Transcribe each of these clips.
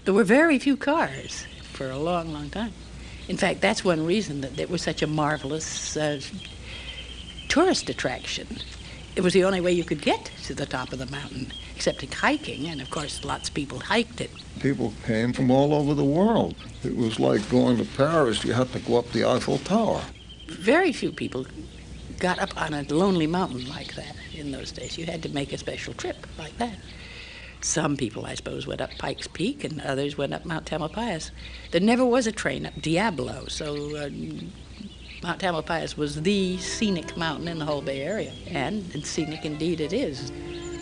There were very few cars for a long, long time. In fact, that's one reason that it was such a marvelous tourist attraction. It was the only way you could get to the top of the mountain, except hiking, and of course lots of people hiked it. People came from all over the world. It was like going to Paris. You had to go up the Eiffel Tower. Very few people got up on a lonely mountain like that in those days. You had to make a special trip like that. Some people, I suppose, went up Pikes Peak, and others went up Mount Tamalpais. There never was a train up Diablo, so Mount Tamalpais was the scenic mountain in the whole Bay Area. And scenic indeed it is.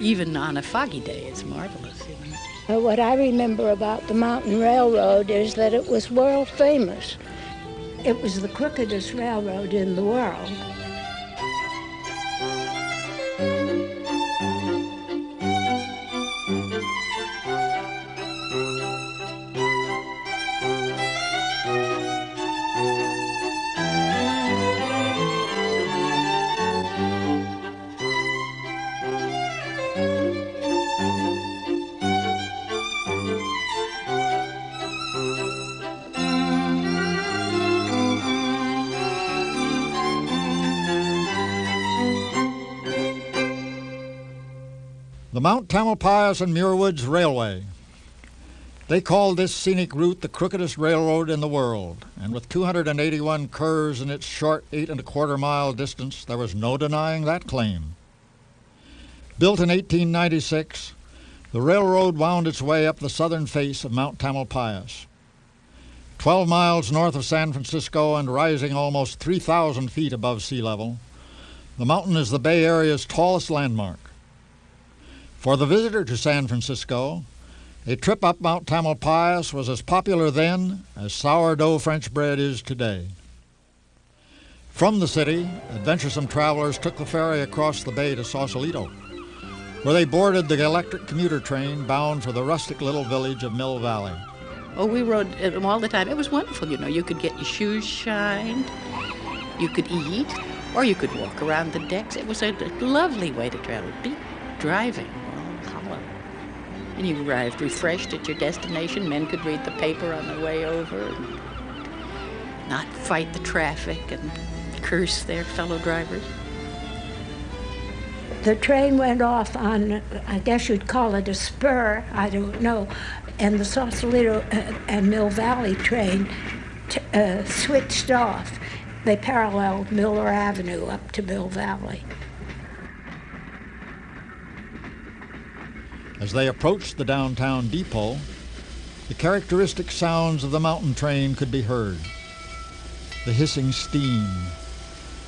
Even on a foggy day, it's marvelous. You know? What I remember about the mountain railroad is that it was world famous. It was the crookedest railroad in the world. The Mount Tamalpais and Muir Woods Railway. They called this scenic route the crookedest railroad in the world, and with 281 curves in its short 8.25-mile distance, there was no denying that claim. Built in 1896, the railroad wound its way up the southern face of Mount Tamalpais. 12 miles north of San Francisco and rising almost 3,000 feet above sea level, the mountain is the Bay Area's tallest landmark. For the visitor to San Francisco, a trip up Mount Tamalpais was as popular then as sourdough French bread is today. From the city, adventuresome travelers took the ferry across the bay to Sausalito, where they boarded the electric commuter train bound for the rustic little village of Mill Valley. Oh, we rode them all the time. It was wonderful, you know. You could get your shoes shined, you could eat, or you could walk around the decks. It was a lovely way to travel. Be driving. And you arrived refreshed at your destination. Men could read the paper on the way over and not fight the traffic and curse their fellow drivers. The train went off on, I guess you'd call it a spur, I don't know, and the Sausalito and Mill Valley train switched off. They paralleled Miller Avenue up to Mill Valley. As they approached the downtown depot, the characteristic sounds of the mountain train could be heard. The hissing steam,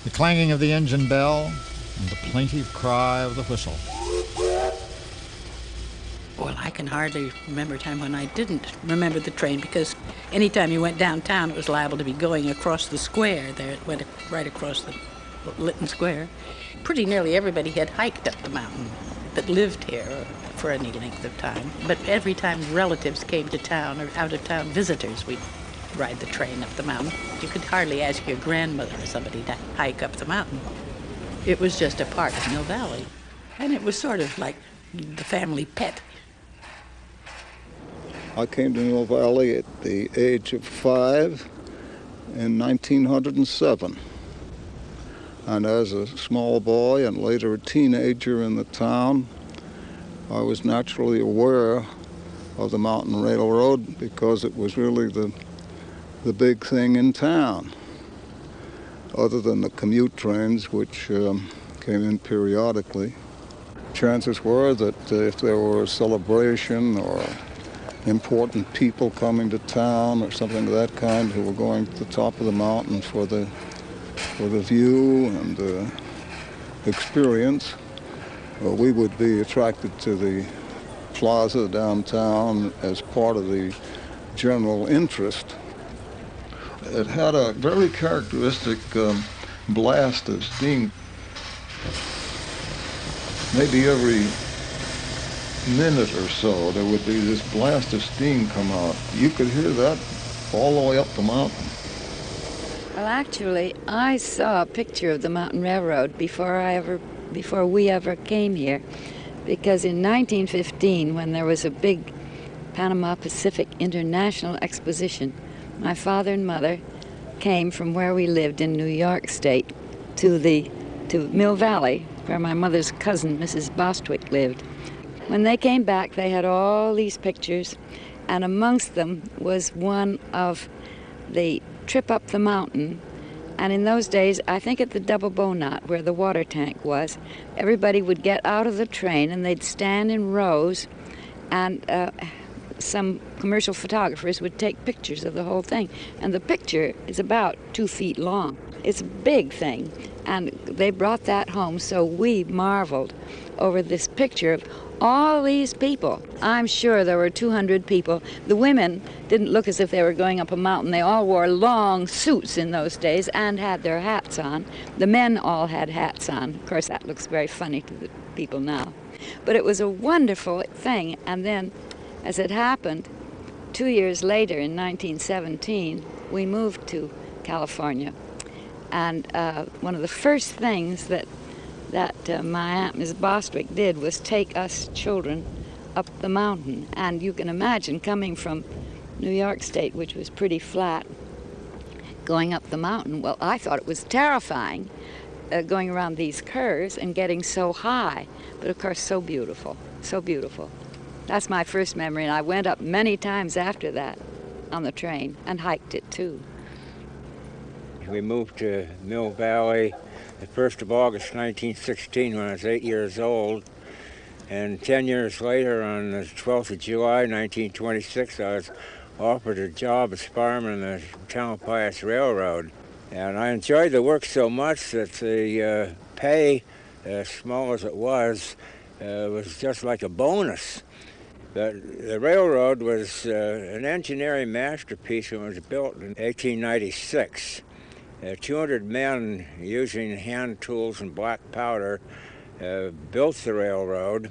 the clanging of the engine bell, and the plaintive cry of the whistle. Well, I can hardly remember a time when I didn't remember the train, because anytime you went downtown, it was liable to be going across the square there. It went right across the Lytton Square. Pretty nearly everybody had hiked up the mountain that lived here for any length of time. But every time relatives came to town or out-of-town visitors, we'd ride the train up the mountain. You could hardly ask your grandmother or somebody to hike up the mountain. It was just a part of Mill Valley. And it was sort of like the family pet. I came to Mill Valley at the age of 5 in 1907. And as a small boy and later a teenager in the town, I was naturally aware of the mountain railroad because it was really the big thing in town, other than the commute trains, which came in periodically. Chances were that if there were a celebration or important people coming to town or something of that kind who were going to the top of the mountain for the view and the experience, we would be attracted to the plaza downtown as part of the general interest. It had a very characteristic blast of steam. Maybe every minute or so there would be this blast of steam come out. You could hear that all the way up the mountain. Well, actually, I saw a picture of the Mountain Railroad before we ever came here, because in 1915, when there was a big Panama Pacific International Exposition. My father and mother came from where we lived in New York State to Mill Valley, where my mother's cousin, Mrs. Bostwick, lived. When they came back, they had all these pictures, and amongst them was one of the trip up the mountain. And in those days, I think at the Double Bow Knot, where the water tank was, everybody would get out of the train and they'd stand in rows, and some commercial photographers would take pictures of the whole thing. And the picture is about 2 feet long. It's a big thing. And they brought that home, so we marveled over this picture of all these people. I'm sure there were 200 people. The women didn't look as if they were going up a mountain. They all wore long suits in those days and had their hats on. The men all had hats on. Of course, that looks very funny to the people now. But it was a wonderful thing. And then, as it happened, 2 years later, in 1917, we moved to California. And one of the first things that my Aunt Miss Bostwick did was take us children up the mountain. And you can imagine coming from New York State, which was pretty flat, going up the mountain. Well, I thought it was terrifying going around these curves and getting so high. But of course, so beautiful, so beautiful. That's my first memory, and I went up many times after that on the train and hiked it too. We moved to Mill Valley the 1st of August 1916 when I was 8 years old. And 10 years later, on the 12th of July 1926, I was offered a job as fireman in the Tamalpais Railroad. And I enjoyed the work so much that the pay, as small as it was just like a bonus. The railroad was an engineering masterpiece when it was built in 1896. 200 men using hand tools and black powder built the railroad,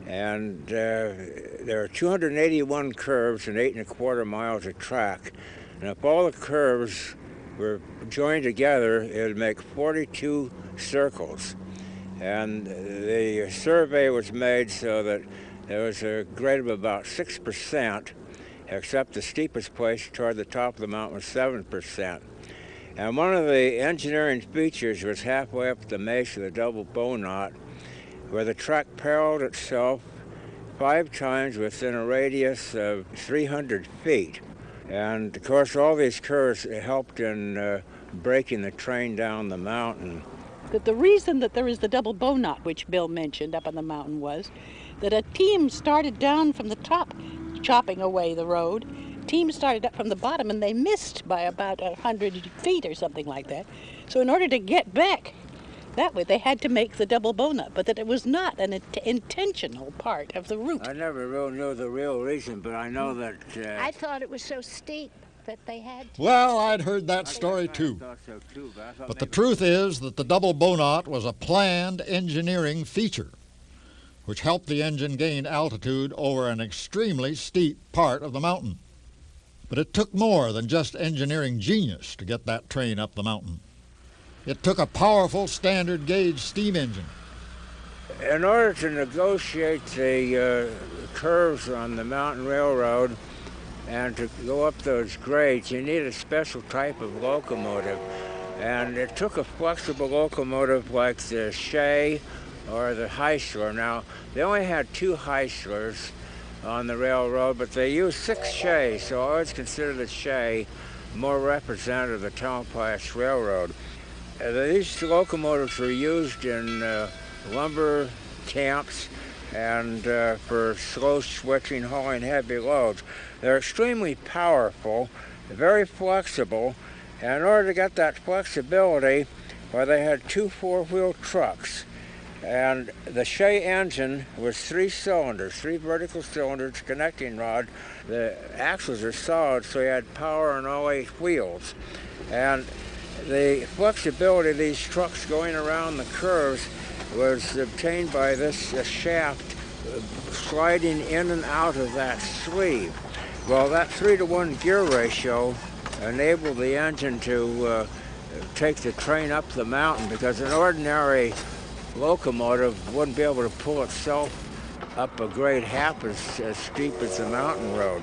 and there are 281 curves and 8 1/4 miles of track. And if all the curves were joined together, it would make 42 circles. And the survey was made so that there was a grade of about 6%, except the steepest place toward the top of the mountain was 7%. And one of the engineering features was halfway up the base of the Double Bow Knot, where the track paralleled itself 5 times within a radius of 300 feet. And of course, all these curves helped in breaking the train down the mountain. The reason that there is the Double Bow Knot, which Bill mentioned up on the mountain, was that a team started down from the top, chopping away the road. Team started up from the bottom, and they missed by about 100 feet or something like that. So in order to get back that way, they had to make the Double Bow Knot, but that it was not an intentional part of the route. I never really knew the real reason, but I know that... I thought it was so steep that they had to. Well, I'd heard that story too. I thought so too, But the truth is that the Double Bow Knot was a planned engineering feature, which helped the engine gain altitude over an extremely steep part of the mountain. But it took more than just engineering genius to get that train up the mountain. It took a powerful standard gauge steam engine. In order to negotiate the curves on the mountain railroad and to go up those grades, you need a special type of locomotive. And it took a flexible locomotive like the Shay or the Heisler. Now, they only had 2 Heislers on the railroad, but they used 6 Shays, so I always consider the Shay more representative of the Tamalpais Railroad. These locomotives were used in lumber camps and for slow switching, hauling heavy loads. They're extremely powerful, very flexible, and in order to get that flexibility, well, they had 2 4-wheel trucks. And the Shay engine was 3 cylinders, 3 vertical cylinders, connecting rod. The axles are solid, so you had power on all 8 wheels. And the flexibility of these trucks going around the curves was obtained by this shaft sliding in and out of that sleeve. Well, that 3-to-1 gear ratio enabled the engine to take the train up the mountain, because an ordinary locomotive wouldn't be able to pull itself up a grade half as steep as the mountain road.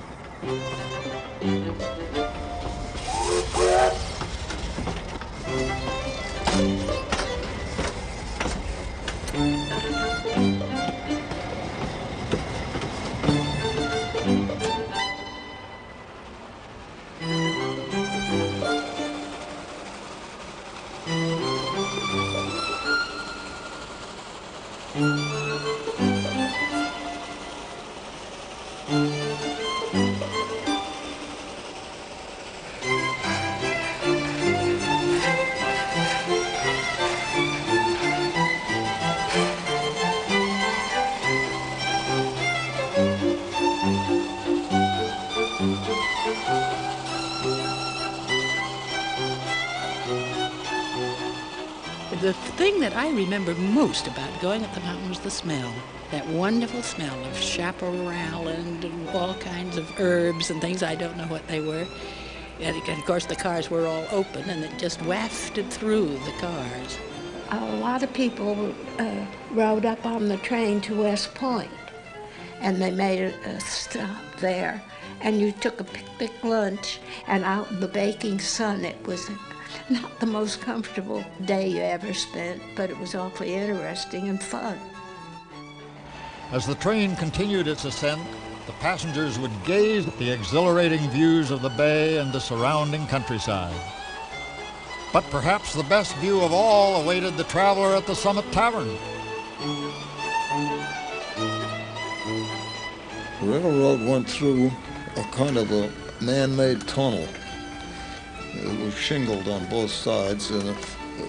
The thing that I remember most about going up the mountain was the smell. That wonderful smell of chaparral and all kinds of herbs and things. I don't know what they were. And of course the cars were all open and it just wafted through the cars. A lot of people rode up on the train to West Point, and they made a stop there. And you took a picnic lunch, and out in the baking sun, it was not the most comfortable day you ever spent, but it was awfully interesting and fun. As the train continued its ascent, the passengers would gaze at the exhilarating views of the bay and the surrounding countryside. But perhaps the best view of all awaited the traveler at the Summit Tavern. The railroad went through a kind of a man-made tunnel. It was shingled on both sides, and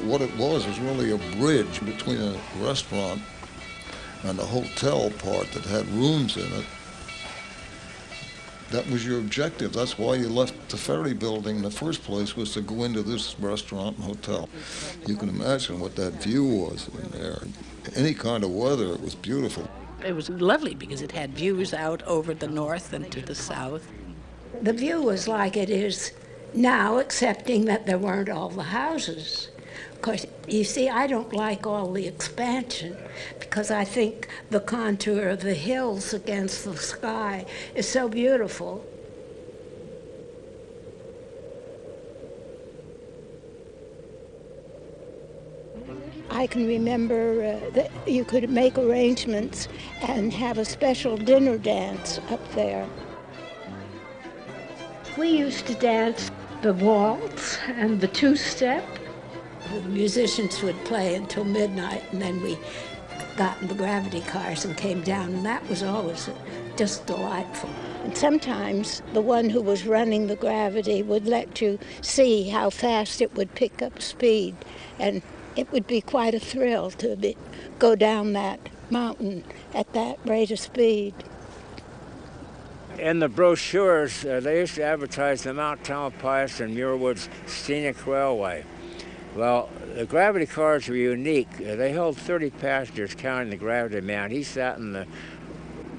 what it was really a bridge between a restaurant and a hotel part that had rooms in it. That was your objective. That's why you left the ferry building in the first place, was to go into this restaurant and hotel. You can imagine what that view was in there. Any kind of weather, it was beautiful. It was lovely because it had views out over the north and to the south. The view was like it is now, excepting that there weren't all the houses. Because, you see, I don't like all the expansion because I think the contour of the hills against the sky is so beautiful. I can remember that you could make arrangements and have a special dinner dance up there. We used to dance the waltz and the two-step. The musicians would play until midnight, and then we got in the gravity cars and came down, and that was always just delightful. And sometimes the one who was running the gravity would let you see how fast it would pick up speed, and it would be quite a thrill to go down that mountain at that rate of speed. In the brochures, they used to advertise the Mount Tamalpais and Muir Woods Scenic Railway. Well, the gravity cars were unique. They held 30 passengers, counting the gravity man. He sat in the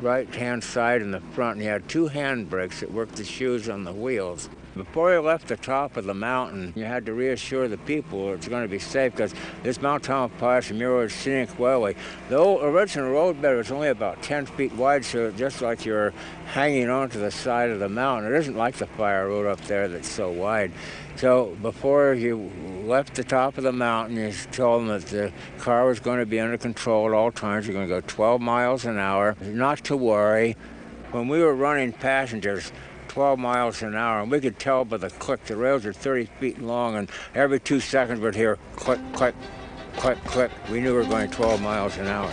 right-hand side in the front, and he had two handbrakes that worked the shoes on the wheels. Before you left the top of the mountain, you had to reassure the people it's going to be safe, because this Mount Tamalpais and Muir Woods Scenic Railway, the original road bed was only about 10 feet wide, so just like you're hanging onto the side of the mountain. It isn't like the fire road up there that's so wide. So before you left the top of the mountain, you told them that the car was going to be under control at all times. You're going to go 12 miles an hour, not to worry. When we were running passengers 12 miles an hour, and we could tell by the click, the rails are 30 feet long, and every 2 seconds we'd hear click, click, click, click. We knew we were going 12 miles an hour.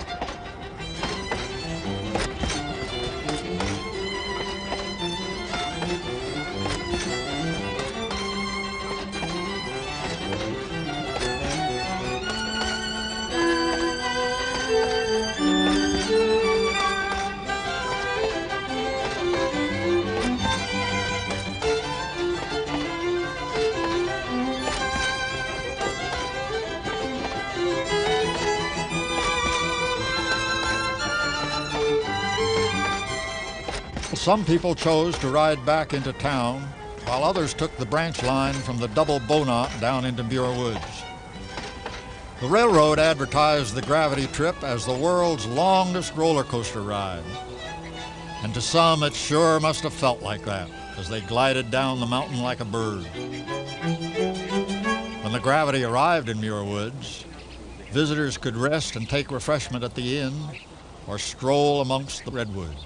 Some people chose to ride back into town, while others took the branch line from the double bow knot down into Muir Woods. The railroad advertised the gravity trip as the world's longest roller coaster ride. And to some, it sure must have felt like that as they glided down the mountain like a bird. When the gravity arrived in Muir Woods, visitors could rest and take refreshment at the inn or stroll amongst the redwoods.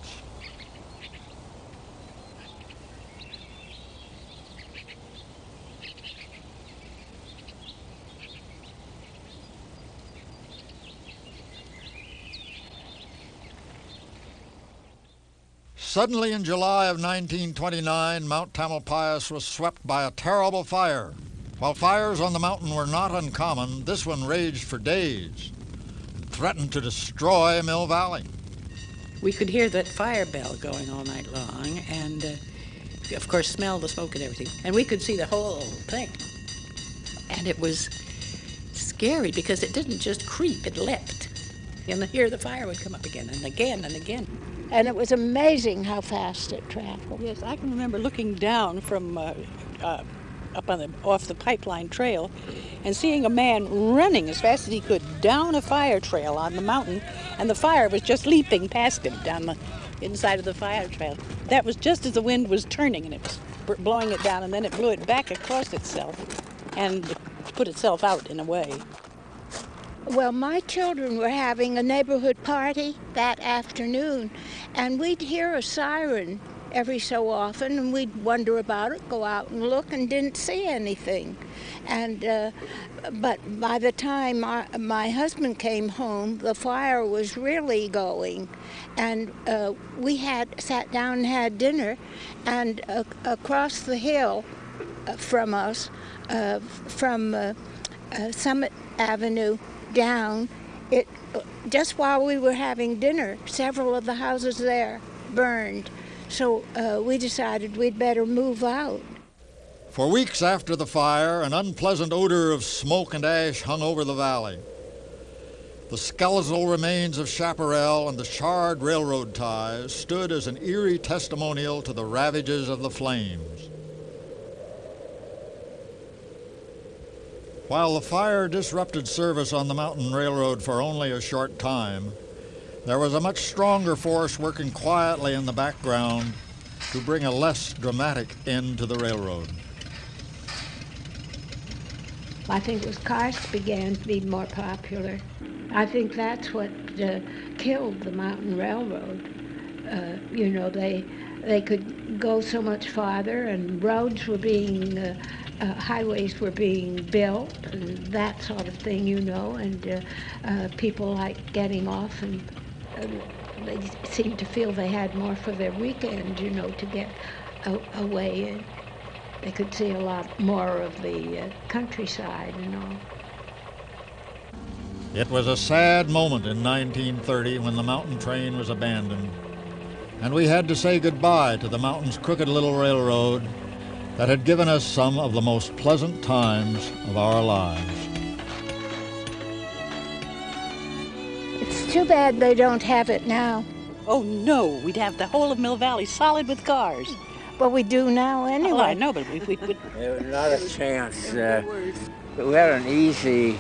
Suddenly in July of 1929, Mount Tamalpais was swept by a terrible fire. While fires on the mountain were not uncommon, this one raged for days and threatened to destroy Mill Valley. We could hear that fire bell going all night long and, of course, smell the smoke and everything. And we could see the whole thing. And it was scary because it didn't just creep, it leapt. And here the fire would come up again and again and again. And it was amazing how fast it traveled. Yes, I can remember looking down from up on off the pipeline trail and seeing a man running as fast as he could down a fire trail on the mountain, and the fire was just leaping past him down the inside of the fire trail. That was just as the wind was turning and it was blowing it down, and then it blew it back across itself and put itself out in a way. Well, my children were having a neighborhood party that afternoon, and we'd hear a siren every so often, and we'd wonder about it, go out and look, and didn't see anything. And but by the time my husband came home, the fire was really going, and we had sat down and had dinner, and across the hill from us, from Summit Avenue down, just while we were having dinner, several of the houses there burned. So we decided we'd better move out. For weeks after the fire, an unpleasant odor of smoke and ash hung over the valley. The skeletal remains of Chaparral and the charred railroad ties stood as an eerie testimonial to the ravages of the flames. While the fire disrupted service on the mountain railroad for only a short time, there was a much stronger force working quietly in the background to bring a less dramatic end to the railroad. I think it was cars began to be more popular. I think that's what killed the mountain railroad. They could go so much farther, and roads were being, highways were being built, and that sort of thing, and people like getting off, and they seemed to feel they had more for their weekend, to get away, and they could see a lot more of the countryside and all. It was a sad moment in 1930 when the mountain train was abandoned, and we had to say goodbye to the mountain's crooked little railroad that had given us some of the most pleasant times of our lives. It's too bad they don't have it now. Oh no, we'd have the whole of Mill Valley solid with cars. But we do now anyway. Oh, I know, but we would... There was not a chance. We had an easy,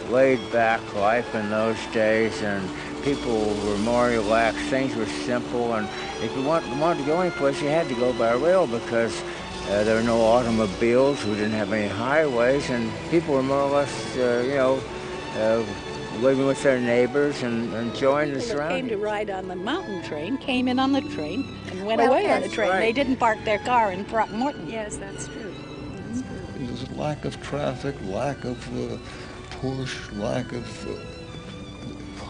laid-back life in those days, and people were more relaxed. Things were simple, and if you wanted to go anyplace, you had to go by rail because there were no automobiles. We didn't have any highways, and people were more or less, living with their neighbors and enjoying the surroundings. Came to ride on the mountain train, came in on the train, and went away on the train. Right. They didn't park their car in Throckmorton. Yes, that's true. There was a lack of traffic, lack of push, lack of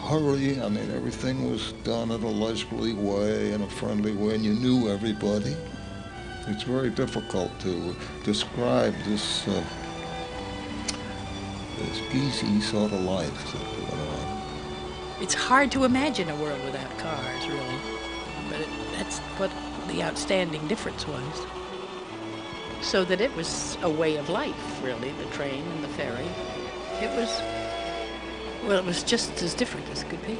hurry. I mean, everything was done in a leisurely way, in a friendly way, and you knew everybody. It's very difficult to describe this easy sort of life that went on. It's hard to imagine a world without cars, really. But that's what the outstanding difference was. So that it was a way of life, really, the train and the ferry. It was just as different as it could be.